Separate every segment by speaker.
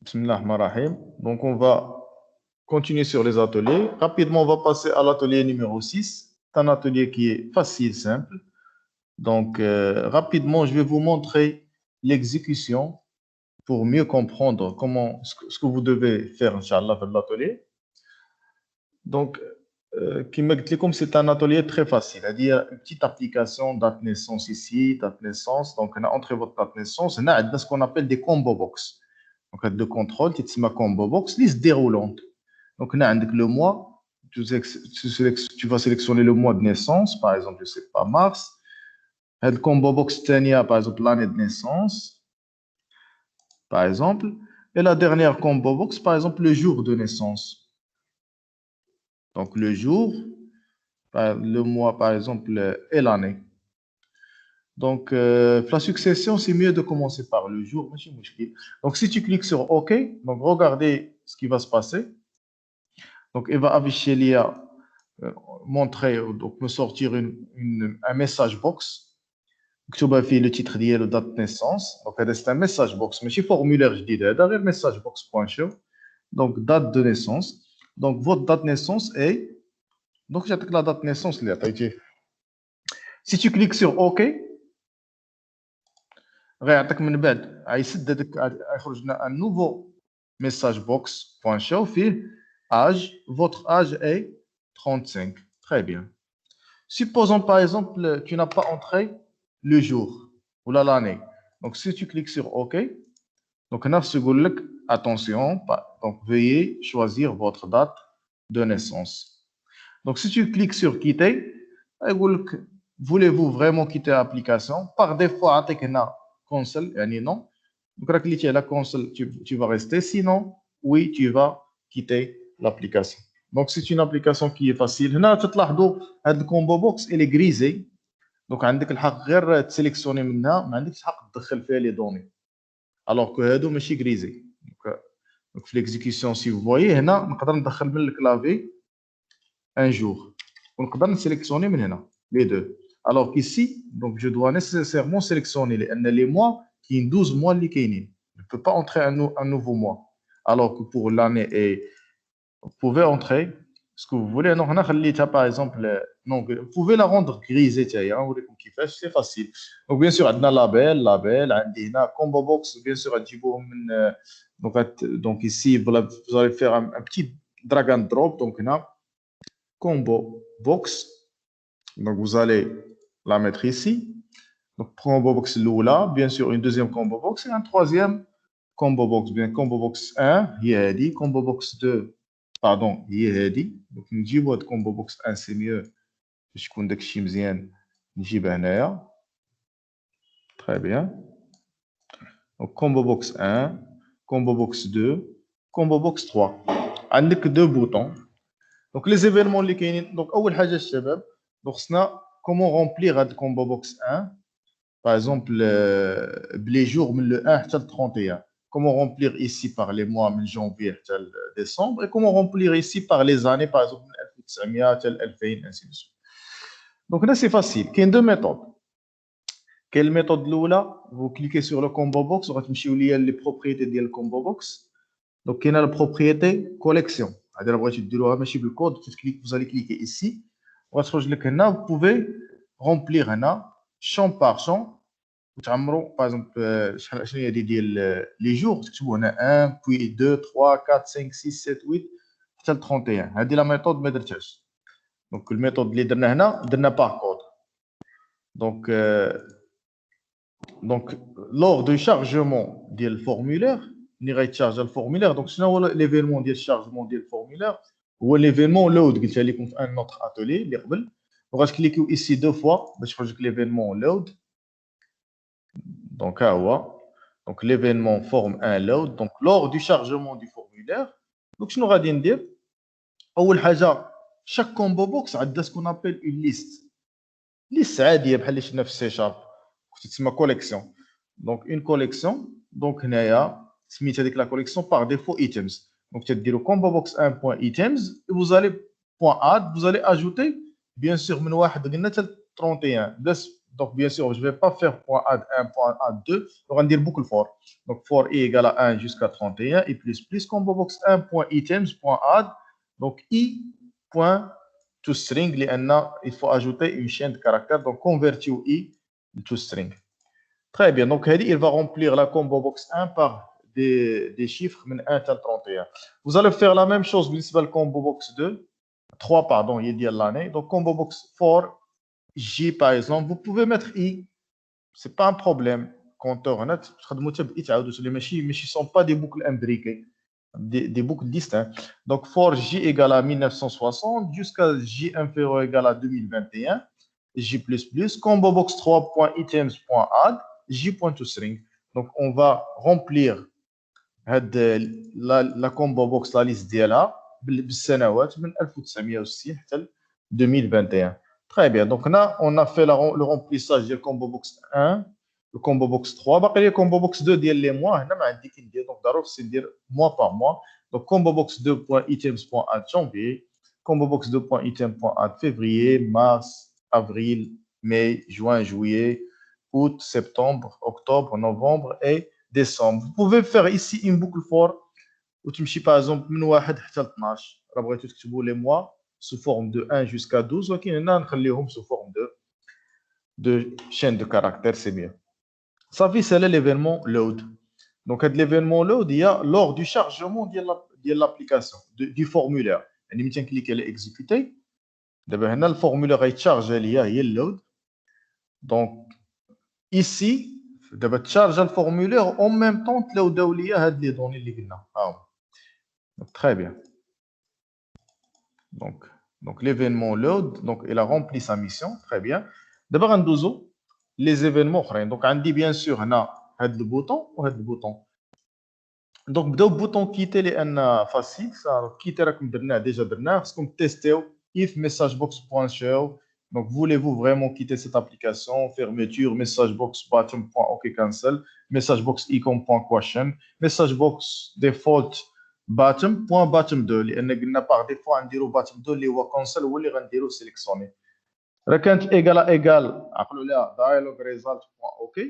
Speaker 1: Bismillahirrahmanirrahim. Donc, on va continuer sur les ateliers. Rapidement, on va passer à l'atelier numéro 6. C'est un atelier qui est facile, simple. Donc, rapidement, je vais vous montrer l'exécution pour mieux comprendre comment ce que vous devez faire, Inch'Allah, dans l'atelier. Donc, comme c'est un atelier très facile, c'est-à-dire une petite application, date naissance ici, date naissance. Donc, on a entré votre date naissance, on a ce qu'on appelle des combo box. Donc, de contrôle, c'est ma combo box, liste déroulante. Donc, on a le mois, tu vas sélectionner le mois de naissance, par exemple, je ne sais pas, mars. Le combo box, par exemple, l'année de naissance, par exemple. Et la dernière combo box, par exemple, le jour de naissance. Donc, le jour, le mois, par exemple, et l'année. Donc, la succession, c'est mieux de commencer par le jour. Donc, si tu cliques sur OK, donc regardez ce qui va se passer. Donc, il va afficher l'IA, montrer, donc me sortir un message box. Tu vas faire le titre de la date de naissance. Donc, c'est un message box, mais c'est formulaire, je dis, derrière message box.show. Donc, date de naissance. Donc, votre date de naissance est. Donc, j'ai la date de naissance. Si tu cliques sur OK, غيعطيك من بعد غيسد هذاك يخرج لنا un nouveau message box.show فيه âge, votre âge est 35. Très bien. Supposons par exemple tu n'as pas entré le jour ou l'année. Donc si tu cliques sur OK, donc on a attention, donc veuillez choisir votre date de naissance. Donc si tu cliques sur quitter, voulez-vous vraiment quitter l'application? Par défaut, عطيك هنا console, non. Donc, راك كليتي على console, tu vas rester. Sinon, oui, tu vas quitter l'application. Donc, c'est une application qui est facile. هنا تلاحظوا هاد الكومبو بوكس elle est grisée. Donc, عندك الحق غير تسيليكسيوني منها، ما عندكش الحق تدخل فيها لي دوني. Alors que هادو ماشي grisé. Donc, في l'exécution, si vous voyez هنا نقدر ندخل من الكلافي un jour. ونقدر نسيليكسيوني من هنا les deux. Alors qu'ici, donc je dois nécessairement sélectionner les mois qui ont 12 mois اللي كاينين. Je ne peux pas entrer un nouveau mois. Alors que pour l'année, vous pouvez entrer ce que vous voulez. Donc, هنا خليتها par exemple, donc vous pouvez la rendre grisée تاهي. نوريكم كيفاش, c'est facile. Donc bien sûr عندنا label, عندي هنا combo box, bien sûr تجيبوهم من donc ici vous allez faire un petit drag and drop. Donc هنا combo box. Donc, vous allez la mettre ici. Donc, combo box là, bien sûr, une deuxième combo box et un troisième combo box. Bien, combo box 1, il combo box 2, pardon, il donc, نجيب هاد combo box 1, c'est mieux. باش يكون داكشي مزيان نجيبه هنايا. Très bien. Donc, combo box 1, combo box 2, combo box 3. عندك deux boutons. Donc, les événements اللي كاينين. Donc, أول حاجة الشباب. Donc, comment remplir le combo box 1, par exemple, les jours le 1 jusqu'à le 31. Comment remplir ici par les mois de janvier jusqu'à décembre, et comment remplir ici par les années, par exemple, 1900 jusqu'à 2000, ainsi de suite. Donc là, c'est facile. Il y a deux méthodes. Quelle méthode là? Vous cliquez sur le combo box, vous allez les propriétés du combo box. Donc, il y a la propriété collection. Vous allez cliquer ici. Vous pouvez remplir champ par champ. Par exemple, les jours, vous avez 1, puis 2, 3, 4, 5, 6, 7, 8, jusqu'à 31. C'est la méthode Medrchas. Donc, la méthode qui est là, par code. Donc, lors du chargement du formulaire, on va charger le formulaire. Donc, sinon, l'événement de chargement du formulaire, ou l'événement load, qui est un autre atelier, on va cliquer ici deux fois, pour choisir l'événement load. Donc, l'événement forme un load. Donc, lors du chargement du formulaire, donc, je vais dire, chaque combo box a ce qu'on appelle une liste. Liste, c'est une c'est ma collection. Donc, une collection. Donc, il y a la collection par défaut items. Donc, tu vas dire combo box 1.items et vous allez add, vous allez ajouter, bien sûr, 1 31. Donc, bien sûr, je ne vais pas faire point add 1, point add 2. On va dire boucle for. Donc, for i égale à 1 jusqu'à 31 et plus combo box 1 point items point add. Donc, i point toString. Il faut ajouter une chaîne de caractères. Donc, convertir i toString. Très bien. Donc, il va remplir la combo box 1 par des chiffres من 1 à 31. Vous allez faire la même chose بالنسبة combo box 2. 3, pardon, il y a l'année. Donc, combo box 4, J par exemple, vous pouvez mettre I. Ce n'est pas un problème. Compteur net, ce ne sont pas des boucles imbriquées, des boucles distinctes. Donc, for J égale à 1960 jusqu'à J inférieur ou égal à 2021. J++, combo box 3.items.add, J.toString. Donc, on va remplir la combo box, la liste ديالها بالسنوات من 1960 حتى 2021. Très bien. Donc là, on a fait le remplissage du combo box 1, le combo box 3. باقي لي combo box 2 ديال les mois. هنا ما عندي كي ندير. Donc ضروري ندير mois par mois. Donc combo box 2.items.add janvier, combo box 2.item.add février, mars, avril, mai, juin, juillet, août, septembre, octobre, novembre et décembre. Vous pouvez faire ici une boucle for où tu me dis par exemple من 1 حتى 12. راه بغيتو تكتبوا les mois sous forme de 1 jusqu'à 12 ولكن هنا نخليهم sous forme de chaîne de caractères, c'est mieux. صافي c'est l'événement load. Donc l'événement load il y a lors du chargement de l'application du formulaire. يعني ملي تنكليكي على exécuter دابا هنا الفورمulaire يتشارج ليا هي load. Donc ici دابا تشارج الفورمulaire en même temps تلوداو ليا هاد لي دوني اللي قلنا ها. Donc très bien. Donc l'événement load, donc il a rempli sa mission, très bien. D'abord غندوزو les événements اخرين. Donc عندي bien sûr هنا هاد البوطون وهاد البوطون. Donc بداو بوطون كيتي لان فاسيل صار كيتي راكم درناه ديجا درناه خصكم تيستيو if messagebox.show. Donc voulez-vous vraiment quitter cette application? Fermeture messagebox bottom.ok cancel, messagebox icon.question, messagebox default bottom.bottom 2 لان قلنا باغ ديفو غنديرو bottom 2 اللي هو كونسل هو اللي غنديرو سيليكسيوني. راه كانت ايكال عقلوا لها dialog result.ok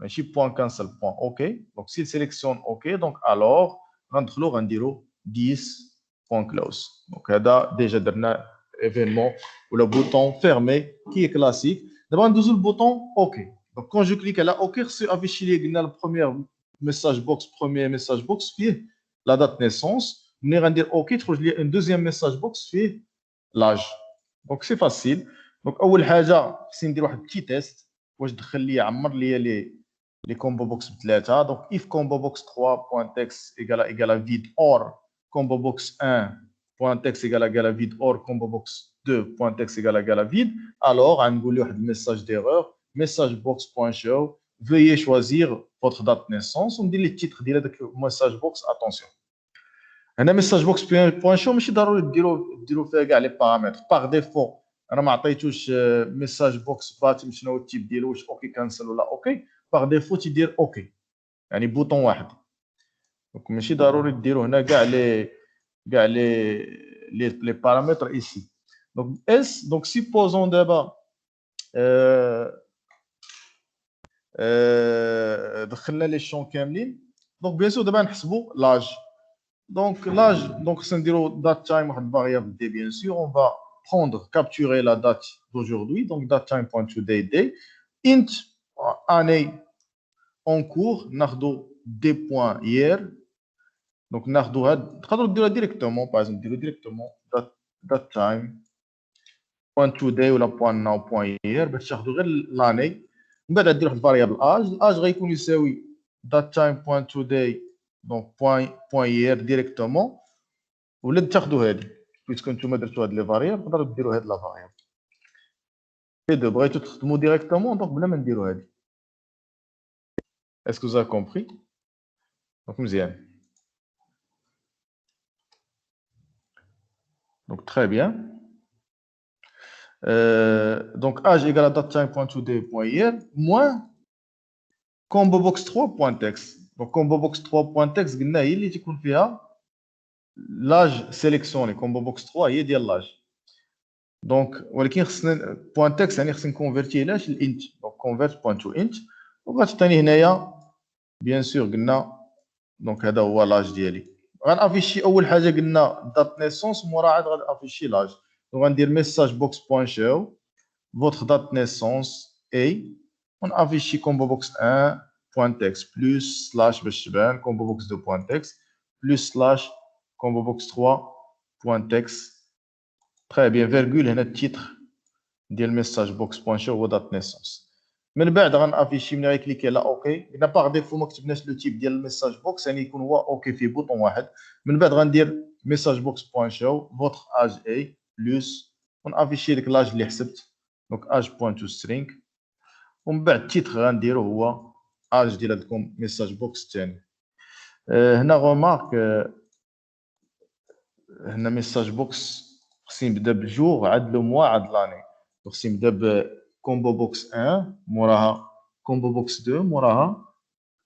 Speaker 1: ماشي point cancel point ok. Donc s'il sélectionne ok, donc alors غندخلو غنديرو 10 point close. Donc هذا ديجا درنا événement ou le bouton fermé qui est classique. D'abord ندوزو le bouton ok. Donc quand je clique là ok خصو afficher لي قلنا le premier message box فيه la date naissance. ملي غندير ok تخرج لي un deuxième message box فيه l'âge. Donc c'est facile. Donc اول حاجه خصني ندير واحد petit test واش دخل لي عمر لي les combo box بثلاثه. Donc if combo box 3.text égale à vide or combo box 1.text égale à vide or combo box 2.text égale à vide, alors غنقول له واحد message d'erreur message box.show veuillez choisir votre date de naissance وندير لي التيتر ديال هذاك message box. attention هنا message box.show ماشي ضروري ديروا فيها كاع لي بارامتر باغ ديفو. انا ما عطيتوش message box باتم شنو هو التيب ديالو واش اوكي كانسل ولا اوكي. باغ ديفو تيدير اوكي يعني بوطون واحد. دونك ماشي ضروري ديروا هنا كاع لي بارامتر ايسي. دونك اس دونك سيبوزون دابا دخلنا لي شون كاملين. دونك بيان سور دابا نحسبوا لاج. Donc là, donc c'est date time une variable d bien sûr. On va capturer la date d'aujourd'hui. Donc date time.today day int année en cours ناخذو des points hier. Donc ناخذو هاد تقدروا ديروها directement par exemple ديروا directement date time point today ولا point now point hier باش تاخذوا غير l'année. من بعد ديروا واحد variable age. الage غيكون يساوي date time point today donc point hier directement. ولا تاخذوا هذه بيسكو نتوما درتوا هاد لي فاريابل تقدروا ديروا هاد لا فاريابل بي دو بغيتو تخدموا ديريكتومون دونك بلا ما نديروا هذه. اسكو زا كومبري؟ دونك مزيان. دونك تري بيان. دونك اج ايكال date time point today point hier moins combo box 3 point text. دونك combo box 3 point text قلنا هي اللي تيكون فيها لاج سيليكسيوني. combo box 3 هي ديال لاج. دونك ولكن خصنا بوان تكست يعني خصنا نكونفيرتيه لاش الانت دونك كونفيرت بوان تو انت وغتعطيني هنايا بيان سور قلنا دونك هذا هو لاج ديالي غنافيشي اول حاجه قلنا دات نيسونس مورا عاد غنافيشي لاج دونك غندير ميساج بوكس بوان شو votre date naissance est on affiche combo box 1 point texte plus slash باش تبان combo box 2 point texte plus slash combo box 3 point texte très bien virgule هنا التيتر ديال ميساج بوكس بوان شو هو دات نيسونس من بعد غنافيشي ملي غيكليكي على اوكي قلنا باغ ديفو ما كتبناش لو تيب ديال الميساج بوكس يعني يكون هو اوكي فيه بوطون واحد من بعد غندير ميساج بوكس بوان شو votre âge est بلس ونافيشي ديك لاج اللي حسبت دونك age بوان تو سترينغ ومن بعد التيتر غنديرو هو age ديال هاد ميساج بوكس الثاني هنا غومارك هنا ميساج بوكس خصني نبدا بالجور عاد لو موا عاد لاني خصني نبدا بكومبو بوكس 1 موراها كومبو بوكس 2 موراها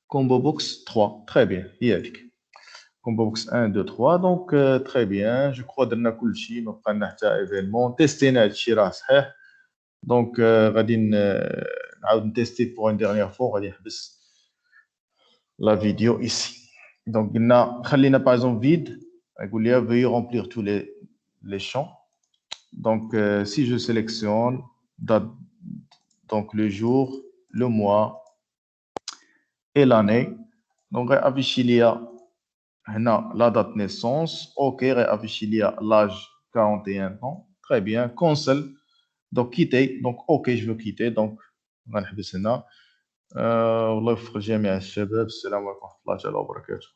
Speaker 1: كومبو بوكس 3 تري بيان هي هذيك كومبو بوكس 1 2 3 دونك تري بيان جو كخوا درنا كلشي ما بقى لنا حتى ايفينمون تيستينا هادشي راه صحيح دونك غادي نعاود نتيستي بور اون ديرنيير فوا غادي نحبس لا فيديو ايسي دونك قلنا خلينا باغ اكزومبل فيد يقول لي veuillez remplir tous les champs donc si je sélectionne date donc le jour le mois et l'année donc غيافيشي ليا هنا la date naissance ok غيافيشي ليا l'âge 41 ans très bien cancel donc quitter donc ok je veux quitter donc غنحبس هنا والله يوفق جميع الشباب السلام عليكم ورحمه الله تعالى وبركاته